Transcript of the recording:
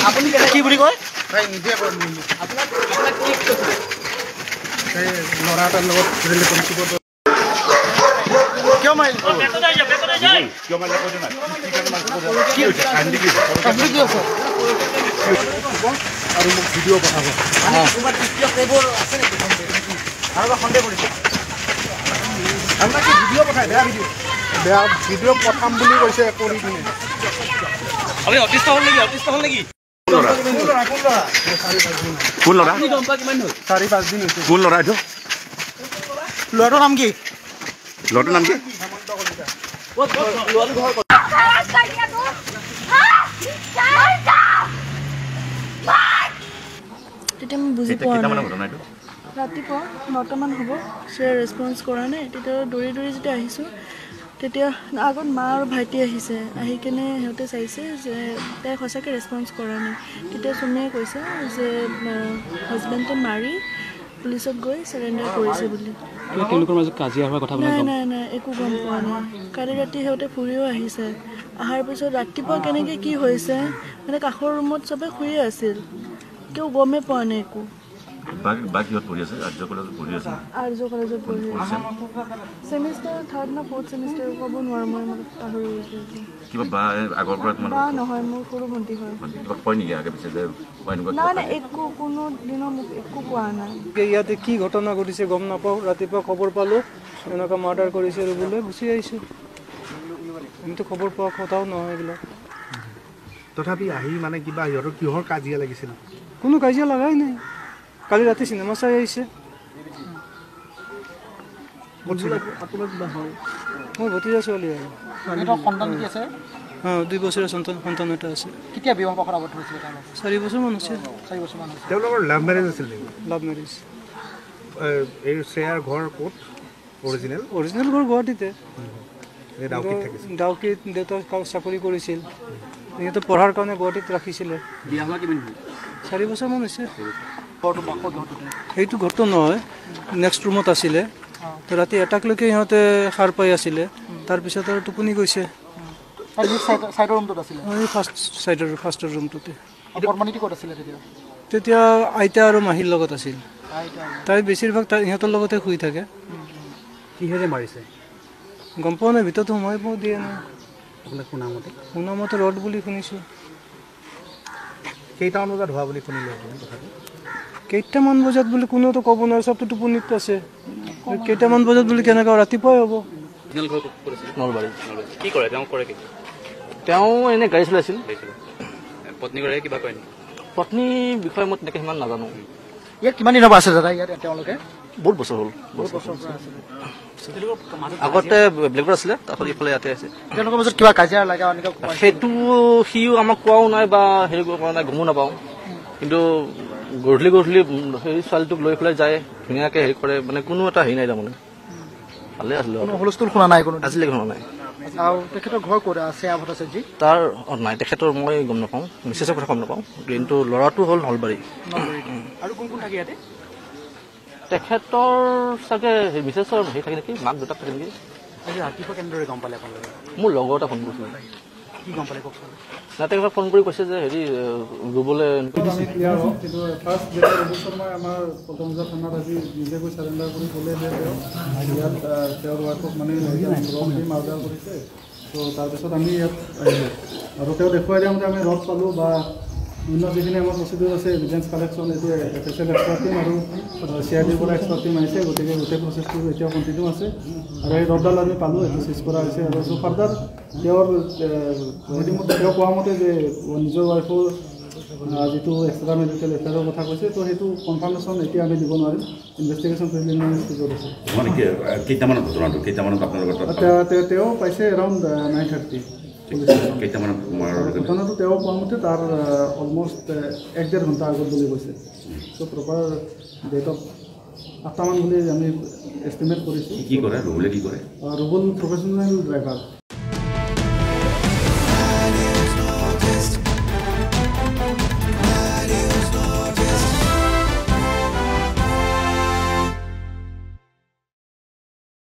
আপুনি কি বুলি কয় নিজে আপোনাক কি কৈছিলে ল'ৰা এটাৰ লগত ৰিলেশ্যনশ্বিপত কিয় মাৰিলে কিয় মাৰিলে কৈছে নাই কি হৈছে কাহিনী কি আপুনি কি আছে আৰু মোক ভিডিঅ' পঠাব তোমাৰ এইবোৰ আছে নেকি আৰু সন্দেহ কৰিছে আপোনাক কি ভিডিঅ' পঠায় বেয়া ভিডিঅ' পঠাম বুলি কৈছে কৰি কিনে আপুনি অতিষ্ঠ হ'ল নেকি কোন ল'ৰা 4-5 দিন হৈছে কোন ল'ৰা এইটো ল'ৰাটোৰ নাম কি ল'ৰাটোৰ নাম কি তেতিয়া মই বুজি পোৱা নাই ৰাতিপুৱা 9টামান হ'ব চিয়াৰ ৰেছপন্স কৰা নাই তেতিয়া দৌৰি যেতিয়া আহিছোঁ তেতিয়া আগত মা আৰু ভাইটি আহিছে আহি কিনে সিহঁতে চাইছে যে তাই সঁচাকৈ ৰেছপন্স কৰা নাই তেতিয়া চুমিয়ে কৈছে যে হাজবেণ্ডে মাৰি পুলিচত গৈ চাৰেণ্ডাৰ কৰিছে বুলি তেওঁলোকৰ মাজত কাজিয়া হোৱাৰ কথা নাই একো গম পোৱা নাই কালি ৰাতি সিহঁতে ফুৰিও আহিছে অহাৰ পিছত ৰাতিপুৱা কেনেকৈ কি হৈছে মানে কাষৰ ৰুমত চবে শুয়ে আছিল কেউ গমে পোৱা নাই একো বাকীত পঢ়ি আছে আৰ্য কলেজত পঢ়ি আছে আৰ্য কলেজত পঢ়ি আছে ছেমিষ্টাৰ 3rd না 4th ছেমিষ্টাৰ ক'ব নোৱাৰোঁ মই পাহৰি গৈছোঁ কিবা বা আগৰ পৰা বা নহয় মোৰ সৰু ভণ্টি হয় কিবা কয় নেকি আগে পিছে যে নাই একো কোনো দিনৰ মোক একো কোৱা নাই ইয়াতে কি ঘটনা ঘটিছে গম নাপাওঁ ৰাতিপুৱা খবৰ পালোঁ এনেকুৱা মাৰ্ডাৰ কৰিছে আৰু বোলে গুচি আহিছোঁ আমিতো খবৰ পোৱা কথাও নহয় এইবিলাক তথাপি আহি মানে কিবা সিহঁতৰ কিহৰ কাজিয়া লাগিছিল কোনো কাজিয়া লগাই নাই কালি ৰাতি চিনেমা চাই আহিছে মোৰ ভতিজা ছোৱালী আৰু সন্তান কি আছে 2 বছৰীয়া সন্তান এটা আছে কেতিয়া বিবাহ পত্ৰ আবদ্ধ হৈছিলে 4 বছৰমান হৈছে 4 বছৰমান হৈছে তেওঁলোকৰ লাভ মেৰেজ আছিল নেকি লাভ মেৰেজ এই শ্ৰেয়াৰ ঘৰ ক'ত অৰিজিনেল ঘৰ গুৱাহাটীতে ডাউকিত দেউতাক চাকৰি কৰিছিল সিহঁতে পঢ়াৰ কাৰণে গুৱাহাটীত ৰাখিছিলে বিয়া হোৱা কিমান 4 বছৰমান হৈছে সেইটো ঘৰটো নহয় নেক্সট ৰুমত আছিলে তো ৰাতি এটাকলৈকে সিহঁতে সাৰ পাই আছিলে তাৰপিছত আৰু টোপনি গৈছে ফাৰ্ষ্টৰ ৰুমটোতে তেতিয়া আইতা আৰু মাহীৰ লগত আছিল তাই বেছিভাগ সিহঁতৰ লগতে শুই থাকে কিহেৰে মাৰিছে গম পোৱা নাই ভিতৰত সোমাই পোৱা দিয়া নাই আপোনাক শুনামতে ৰড বুলি শুনিছোঁ কেইটামান বজাত হোৱা বুলি শুনিলে আপুনি কথাটো কেইটামান বজাত বুলি কোনেওতো ক'ব নোৱাৰে চবটো টোপনিত আছে কেইটামান বজাত বুলি কেনেকুৱা ৰাতিপুৱাই হ'ব নলবাৰী কি কৰে তেওঁ এনে গাড়ী চলাইছিল পত্নীগৰাকীয়ে কিবা কয় নেকি পত্নীৰ বিষয়ে মই তেনেকৈ সিমান নাজানো ইয়াত কিমান দিনৰ পৰা আছে দাদা ইয়াত তেওঁলোকে বহুত বছৰ হ'ল আগতে বেলেগত আছিলে তাৰপিছত ইফালে ইয়াতে আছে তেওঁলোকৰ মাজত কিবা কাজিয়া লাগে সেইটো সিও আমাক কোৱাও নাই বা হেৰি কৰা নাই গমো নাপাওঁ কিন্তু গধূলি সেই ছোৱালীটোক লৈ পেলাই যায় ধুনীয়াকৈ হেৰি কৰে মানে কোনো এটা হেৰি নাই তাৰমানে ভালে আছিলে হুলস্থুল শুনা নাই কোনো আজিলৈকে শুনা নাই আৰু তেখেতৰ ঘৰ ক'ত আছে ভট্টাচাৰ্যী তাৰ নাই তেখেতৰ মই গম নাপাওঁ মিছেছৰ কথা গম নাপাওঁ কিন্তু ল'ৰাটো হ'ল নলবাৰী আৰু কোন কোন থাকে ইয়াতে তেখেতৰ চাগে মিছেছৰ হেৰি থাকে নেকি মাক দেউতাক থাকে নেকি আজি ৰাতিপুৱা কেনেদৰে গম পালে আপোনালোকে মোৰ লগৰ এটা ফোন কৰিছিল কি গম পালে কওকচোন নাই তেখেতক ফোন কৰি কৈছে যে হেৰি ৰুবলৈ কিন্তু ফাৰ্ষ্ট যেতিয়া ৰবি শৰ্মাই আমাৰ পটমজা থানাত আজি নিজে গৈ চাৰেণ্ডাৰ কৰি ক'লে যে ইয়াত তেওঁৰ ৱাইফক মানে মাৰ্ডাৰ কৰিছে তো তাৰপিছত আমি ইয়াত আহিলোঁ আৰু তেওঁ দেখুৱাই দিয়ামতে আমি ৰড পালোঁ বা বিভিন্ন যিখিনি আমাৰ প্ৰচিডিউৰ আছে এভিডেঞ্চ কালেকশ্যন এতিয়া FSL এক্সপাৰ্ট টীম আৰু CIDৰ পৰা এক্সপাৰ্ট টীম আহিছে গতিকে গোটেই প্ৰচেছটো এতিয়াও কণ্টিনিউ আছে আৰু এই ৰডডাল আমি পালোঁ এইটো চিজ কৰা হৈছে আৰু চ' ফাৰ্ডাৰ তেওঁৰ তেওঁ কোৱা মতে যে নিজৰ ৱাইফৰ যিটো এক্সট্ৰা মেডিকেল এফেয়াৰৰ কথা কৈছে তো সেইটো কনফাৰ্মেশ্যন এতিয়া আমি দিব নোৱাৰিম ইনভেষ্টিগেশ্যন প্ৰিলিমিনাৰী ষ্টেজত আছে কেইটামানত ঘটনাটো কেইটামানত আপোনালোকৰ তেওঁ পাইছে এৰাউণ্ড 9:30 ঘটনাটো তেওঁ কোৱা মতে তাৰ অলমষ্ট 1-1.5 ঘণ্টা আগত বুলি কৈছে চ' প্ৰপাৰ ডেট অফ 8টামান বুলি আমি এষ্টিমেট কৰিছোঁ কি কৰে ৰুবুলে কি কৰে ৰুবুল প্ৰফেশ্যনেল ড্ৰাইভাৰ